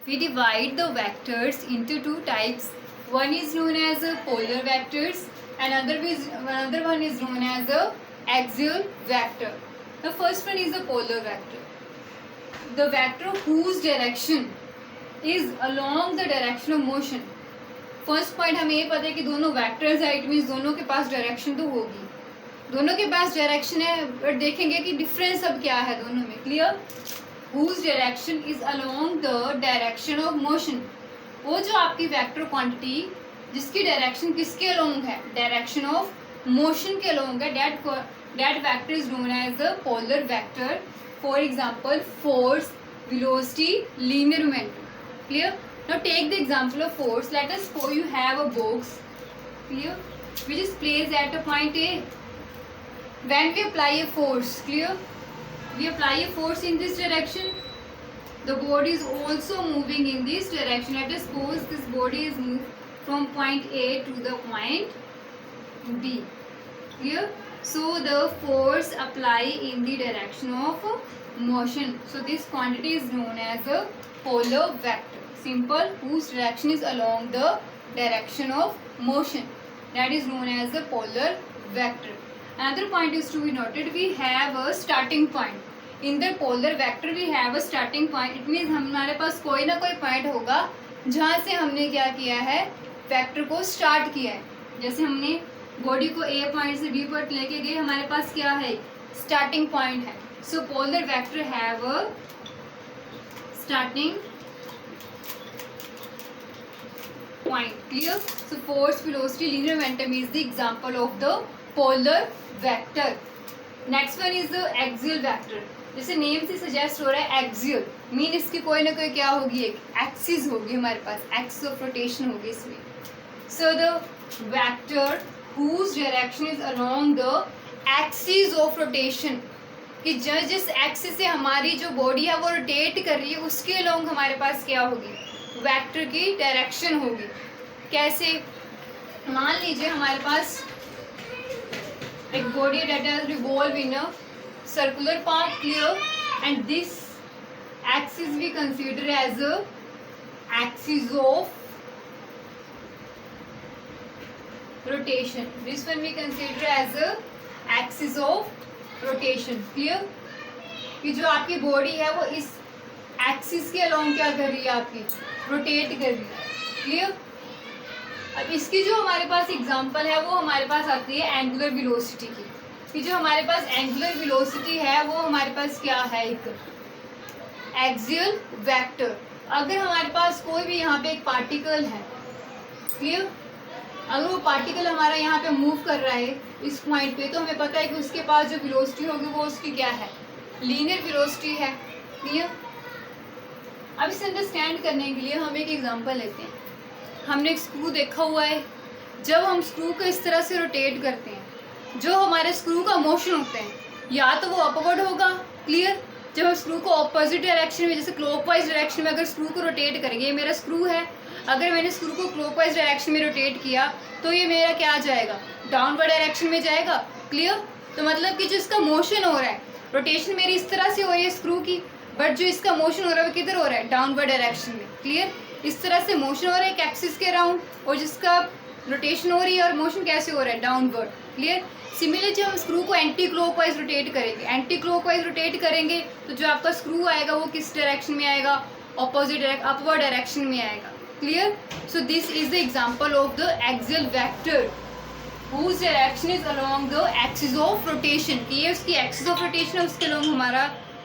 we divide the vectors into two types. One is known as polar vectors and another one is known as axial vector. The first one is the polar vector. The vector whose direction is along the direction of motion. First point हमें ये पता है कि दोनों vectors है, it means दोनों के पास direction तो होगी, दोनों के पास डायरेक्शन है, बट देखेंगे कि डिफरेंस अब क्या है दोनों में. Clear? whose direction is along the direction of motion. वो जो आपकी वेक्टर क्वांटिटी जिसकी डायरेक्शन किसके अलोंग है, डायरेक्शन ऑफ मोशन के अलोंग है, that vector is known as the polar vector. For example, force, velocity, linear momentum. Clear? Now take the example of force. Let us suppose you have a box, clear, which is placed at a point A. When we apply a force, clear, we apply a force in this direction. The body is also moving in this direction. Let us suppose this body is moved from point A to the point B. Clear? So the force apply in the direction of motion. So this quantity is known as a polar vector. Simple, whose direction is along the direction of motion. That is known as the polar vector. Another point is to be noted. We have a starting point. In the polar vector we have a starting point. It means हमारे पास कोई ना कोई point होगा जहाँ से हमने क्या किया है, वेक्टर को स्टार्ट किया है. जैसे हमने बॉडी को ए पॉइंट से बी पॉइंट लेके गए, हमारे पास क्या है, स्टार्टिंग पॉइंट है. So polar vector have a starting point. Clear? So force, velocity, linear momentum is the example of the polar vector. Next one is the axial vector. जैसे name से suggest हो रहा है एक्सियल, मीन इसकी कोई ना कोई क्या होगी, एक एक्सिस होगी, हमारे पास एक्सिस ऑफ रोटेशन होगी इसमें. So the vector whose direction is along the axis of rotation, कि जिस एक्सिस से हमारी जो बॉडी है वो रोटेट कर रही है उसके अलोंग हमारे पास क्या होगी, वेक्टर की डायरेक्शन होगी. कैसे? मान लीजिए हमारे पास एक body that is revolve in a circular path. Clear? And this axis we consider as a axis of rotation. This one we consider as a axis of rotation. Clear? कि जो आपकी बॉडी है वो इस एक्सिस के along क्या कर रही है, आपकी रोटेट कर रही है. क्लियर? अब इसकी जो हमारे पास एग्जांपल है वो हमारे पास आती है एंगुलर वेलोसिटी की. कि जो हमारे पास एंगुलर वेलोसिटी है वो हमारे पास क्या है, एक एक्सियल वेक्टर. अगर हमारे पास कोई भी यहाँ पे एक पार्टिकल है, क्लियर, अगर वो पार्टिकल हमारा यहाँ पे मूव कर रहा है इस पॉइंट पे, तो हमें पता है कि उसके पास जो वेलोसिटी होगी वो उसकी क्या है, लीनियर वेलोसिटी है. क्लियर? अब इसे अंडरस्टैंड करने के लिए हम एक एग्जांपल लेते हैं. हमने एक स्क्रू देखा हुआ है. जब हम स्क्रू को इस तरह से रोटेट करते हैं, जो हमारे स्क्रू का मोशन होता है या तो वो अपवर्ड होगा. क्लियर? जब हम स्क्रू को ऑपोजिट डायरेक्शन में, जैसे क्लॉकवाइज डायरेक्शन में अगर स्क्रू को रोटेट करेंगे, ये मेरा स्क्रू है, अगर मैंने स्क्रू को क्लॉकवाइज डायरेक्शन में रोटेट किया तो ये मेरा क्या आ जाएगा, डाउनवर्ड डायरेक्शन में जाएगा. क्लियर? तो मतलब कि जो इसका मोशन हो रहा है, रोटेशन मेरी इस तरह से हो रही है स्क्रू की, बट जो इसका मोशन हो रहा है वो किधर हो रहा है, डाउनवर्ड डायरेक्शन में. क्लियर? इस तरह से मोशन हो रहा है एक एक्सिस के अराउंड, और जिसका रोटेशन हो रही है और मोशन कैसे हो रहा है, डाउनवर्ड. क्लियर? सिमिलरली जब हम स्क्रू को एंटी क्लॉकवाइज रोटेट करेंगे, एंटी क्लॉकवाइज रोटेट करेंगे तो जो आपका स्क्रू आएगा वो किस डायरेक्शन में आएगा, ऑपोजिट अपवर्ड डायरेक्शन में आएगा. Clear? So this is the example of the axial vector whose direction is along the axis of rotation. कि ये उसकी एक्सिस ऑफ रोटेशन है, उसके अलोंग हमारा